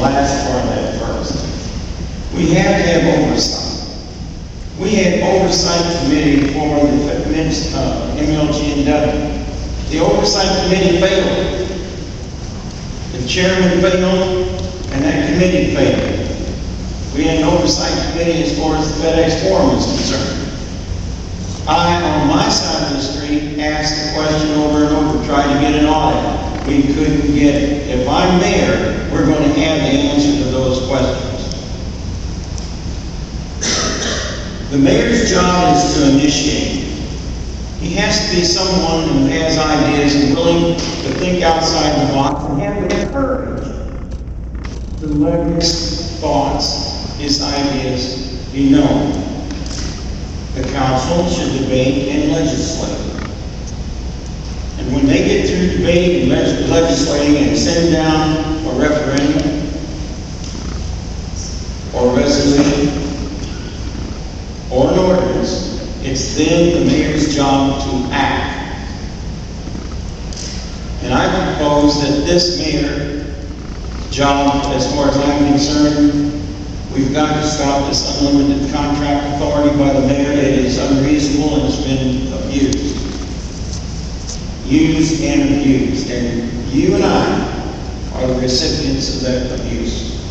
last part of that first. We have to have oversight. We had oversight committee for the MLG&W. The oversight committee failed. The chairman failed, and that committee failed. We had an oversight committee as far as the FedEx Forum is concerned. I, on my side of the street, asked the question over and over, tried to get an audit. We couldn't get it. If I'm mayor, we're going to have the answer to those questions. The mayor's job is to initiate. He has to be someone who has ideas and willing to think outside the box and have the courage to let his thoughts, his ideas be known. The council should debate and legislate. And when they get through debating and legislating and send down a referendum or resolution or an ordinance, it's then the mayor's job to act. And I propose that this mayor's job, as far as I'm concerned, we've got to stop this unlimited contract authority by the mayor. It is unreasonable and it's been abused. Used and abused. And you and I are the recipients of that abuse.